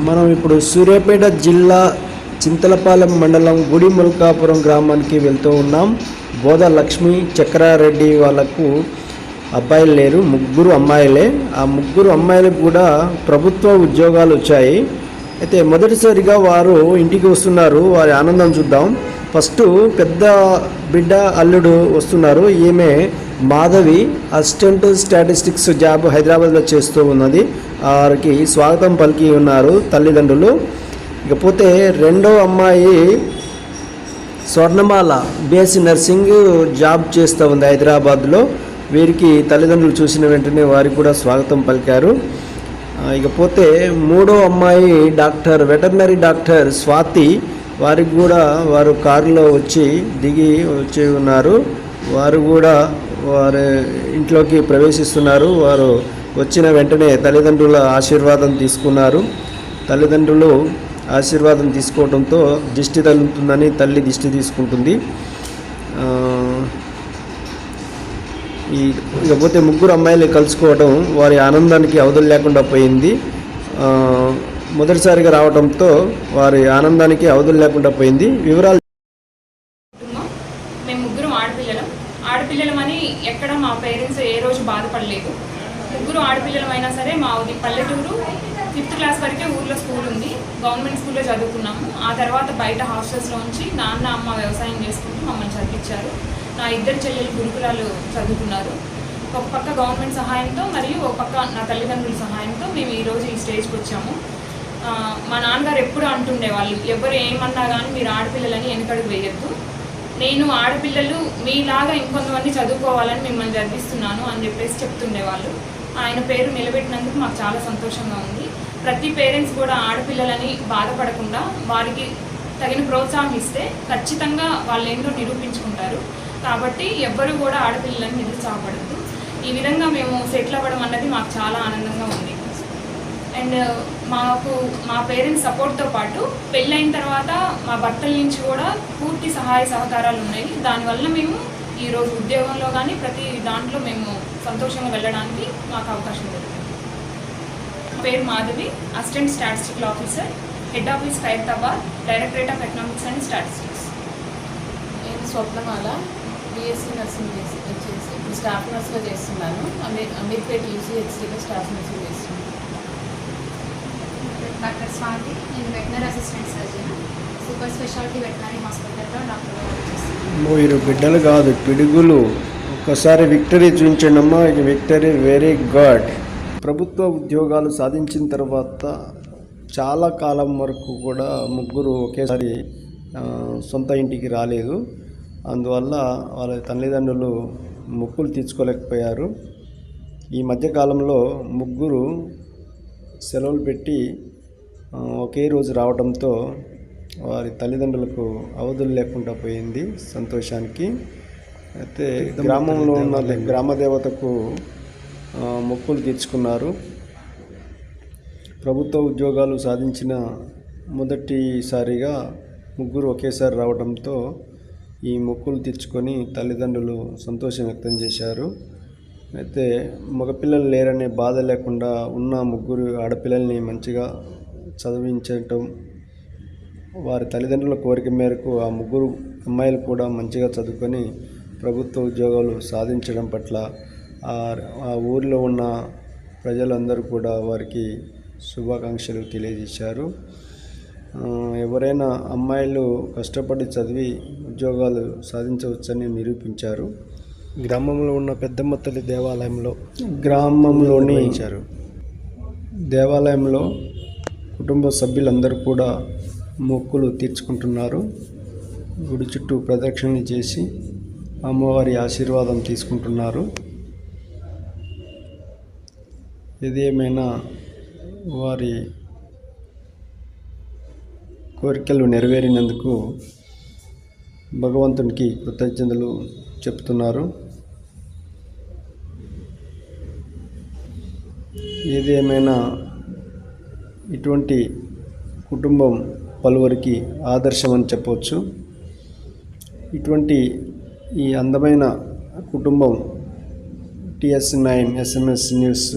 మనం ఇప్పుడు సూర్యాపేట జిల్లా చింతలపాలెం మండలం గుడిముల్కాపురం గ్రామానికి వెళ్తూ ఉన్నాం. బోధ లక్ష్మి చక్రారెడ్డి వాళ్ళకు అబ్బాయిలు లేరు, ముగ్గురు అమ్మాయిలే. ఆ ముగ్గురు అమ్మాయిలకు కూడా ప్రభుత్వ ఉద్యోగాలు వచ్చాయి. అయితే మొదటిసారిగా వారు ఇంటికి వస్తున్నారు. వారి ఆనందం చూద్దాం. ఫస్ట్ పెద్ద బిడ్డ అల్లుడు వస్తున్నారు. ఈమె మాధవి అసిస్టెంట్ స్టాటిస్టిక్స్ జాబ్ హైదరాబాద్లో చేస్తూ ఉన్నది. వారికి స్వాగతం పలికి ఉన్నారు తల్లిదండ్రులు. ఇకపోతే రెండో అమ్మాయి స్వర్ణమాల బిఎస్సి నర్సింగ్ జాబ్ చేస్తూ ఉంది హైదరాబాద్లో. వీరికి తల్లిదండ్రులు చూసిన వెంటనే వారికి కూడా స్వాగతం పలికారు. ఇకపోతే మూడో అమ్మాయి వెటర్నరీ డాక్టర్ స్వాతి. వారికి కూడా వారు కారులో దిగి ఉన్నారు. వారు కూడా వారి ఇంట్లోకి ప్రవేశిస్తున్నారు. వారు వచ్చిన వెంటనే తల్లిదండ్రుల ఆశీర్వాదం తీసుకున్నారు. తల్లిదండ్రులు ఆశీర్వాదం తీసుకోవడంతో దిష్టి తగులుతుందని తల్లి దిష్టి తీసుకుంటుంది. ఇకపోతే ముగ్గురు అమ్మాయిలు కలుసుకోవడం వారి ఆనందానికి అవధులు లేకుండా పోయింది. మొదటిసారిగా రావడంతో వారి ఆనందానికి అవధులు లేకుండా పోయింది. వివరాలు మేము ముగ్గురు ఆడపిల్లలమని ఎక్కడ మా పేరెంట్స్ ఏ రోజు బాధపడలేదు. ముగ్గురు ఆడపిల్లలం అయినా సరే మాది పల్లెటూరు. 5th క్లాస్ వరకే ఊర్లో స్కూల్ ఉంది. గవర్నమెంట్ స్కూల్లో చదువుకున్నాము. ఆ తర్వాత బయట హాస్టల్స్లో ఉంచి నాన్న అమ్మ వ్యవసాయం చేసుకుంటూ మమ్మల్ని చదివించారు. నా 2 చెల్లెలు గురుకులాలు చదువుకున్నారు. ఒక పక్క గవర్నమెంట్ సహాయంతో మరియు ఒక పక్క నా తల్లిదండ్రుల సహాయంతో మేము ఈరోజు ఈ స్టేజ్కి వచ్చాము. మా నాన్నగారు ఎప్పుడు అంటుండేవాళ్ళు, ఎవరు ఏమన్నా కానీ మీరు ఆడపిల్లలని వెనకడుగు వేయద్దు. నేను ఆడపిల్లలు మీలాగా ఇంకొంతమంది చదువుకోవాలని మిమ్మల్ని చదివిస్తున్నాను అని చెప్పేసి చెప్తుండేవాళ్ళు. ఆయన పేరు నిలబెట్టినందుకు మాకు చాలా సంతోషంగా ఉంది. ప్రతి పేరెంట్స్ కూడా ఆడపిల్లలని బాధపడకుండా వారికి తగిన ప్రోత్సాహం ఇస్తే ఖచ్చితంగా వాళ్ళు ఏంటో నిరూపించుకుంటారు. కాబట్టి ఎవ్వరూ కూడా ఆడపిల్లలని నిరుత్సాహపడద్దు. ఈ విధంగా మేము సెటిల్ అవ్వడం అన్నది మాకు చాలా ఆనందంగా ఉంది. అండ్ మా పేరెంట్స్ సపోర్ట్తో పాటు పెళ్ళైన తర్వాత మా భర్తల నుంచి కూడా పూర్తి సహాయ సహకారాలు ఉన్నాయి. దానివల్ల మేము ఈరోజు ఉద్యోగంలో కానీ ప్రతి దాంట్లో మేము సంతోషంగా వెళ్ళడానికి మాకు అవకాశం దొరికింది. నా పేరు Madhavi, assistant statistical officer, head office Khairatabad, directorate of economics and statistics. నేను స్వప్నమాల బిఎస్సి నర్సింగ్ చేసి ఇప్పుడు స్టాఫ్ నర్స్గా చేస్తున్నాను. అమీర్పేట యూసీహెచ్సీలో స్టాఫ్ నర్సింగ్ చేస్తున్నాను. డాక్టర్ స్వాతి, నేను veterinary assistant surgeon, super speciality veterinary హాస్పిటల్లో డాక్టర్గా వర్క్ చేస్తున్నాను. మీరు బిడ్డలు కాదు, పిడుగులు. ఒక్కసారి విక్టరీ చూపించండి అమ్మా. Victory very good. ప్రభుత్వ ఉద్యోగాలు సాధించిన తర్వాత చాలా కాలం వరకు కూడా ముగ్గురు ఒకేసారి సొంత ఇంటికి రాలేదు. అందువల్ల వాళ్ళ తల్లిదండ్రులు మొక్కులు తీర్చుకోలేకపోయారు. ఈ మధ్యకాలంలో ముగ్గురు సెలవులు పెట్టి ఒకే రోజు రావడంతో వారి తల్లిదండ్రులకు అవధులు లేకుండా పోయింది సంతోషానికి. అయితే గ్రామంలో ఉన్న గ్రామదేవతకు మొక్కులు తీర్చుకున్నారు. ప్రభుత్వ ఉద్యోగాలు సాధించిన మొదటిసారిగా ముగ్గురు ఒకేసారి రావడంతో ఈ మొక్కులు తీర్చుకొని తల్లిదండ్రులు సంతోషం వ్యక్తం చేశారు. అయితే మగపిల్లలు లేరనే బాధ లేకుండా ఉన్న ముగ్గురు ఆడపిల్లల్ని మంచిగా చదివించటం, వారి తల్లిదండ్రుల కోరిక మేరకు ఆ ముగ్గురు అమ్మాయిలు కూడా మంచిగా చదువుకొని ప్రభుత్వ ఉద్యోగాలు సాధించడం పట్ల ఆ ఊరిలో ఉన్న ప్రజలందరూ కూడా వారికి శుభాకాంక్షలు తెలియజేశారు. ఎవరైనా అమ్మాయిలు కష్టపడి చదివి ఉద్యోగాలు సాధించవచ్చని నిరూపించారు. గ్రామంలో ఉన్న పెద్దమ్మ తల్లి గ్రామంలోని దేవాలయంలో కుటుంబ సభ్యులందరూ కూడా మొక్కులు తీర్చుకుంటున్నారు. గుడి చుట్టూ ప్రదక్షిణ చేసి అమ్మవారి ఆశీర్వాదం తీసుకుంటున్నారు. ఏదేమైనా వారి కోరికలు నెరవేరినందుకు భగవంతునికి కృతజ్ఞతలు చెప్తున్నారు. ఏదేమైనా ఇటువంటి కుటుంబం పలువురికి ఆదర్శమని చెప్పవచ్చు. ఇటువంటి ఈ అందమైన కుటుంబం TS9 SMS న్యూస్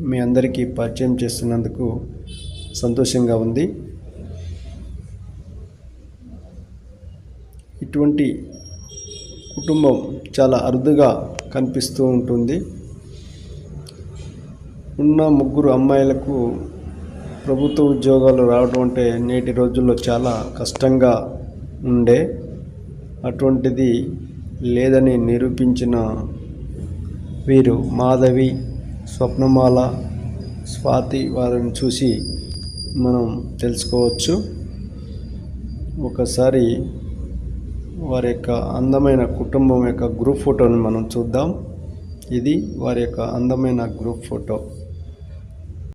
మీ అందరికీ పరిచయం చేస్తున్నందుకు సంతోషంగా ఉంది. ఇటువంటి కుటుంబం చాలా అరుదుగా కనిపిస్తూ ఉంటుంది. ఉన్న 3 అమ్మాయిలకు ప్రభుత్వ ఉద్యోగాలు రావడం అంటే నేటి రోజుల్లో చాలా కష్టంగా ఉండే, అటువంటిది లేదని నిరూపించిన వీరు మాధవి, స్వప్నమాల, స్వాతి వారిని చూసి మనం తెలుసుకోవచ్చు. ఒకసారి వారి యొక్క అందమైన కుటుంబం యొక్క గ్రూప్ ఫోటోని మనం చూద్దాం. ఇది వారి యొక్క అందమైన గ్రూప్ ఫోటో.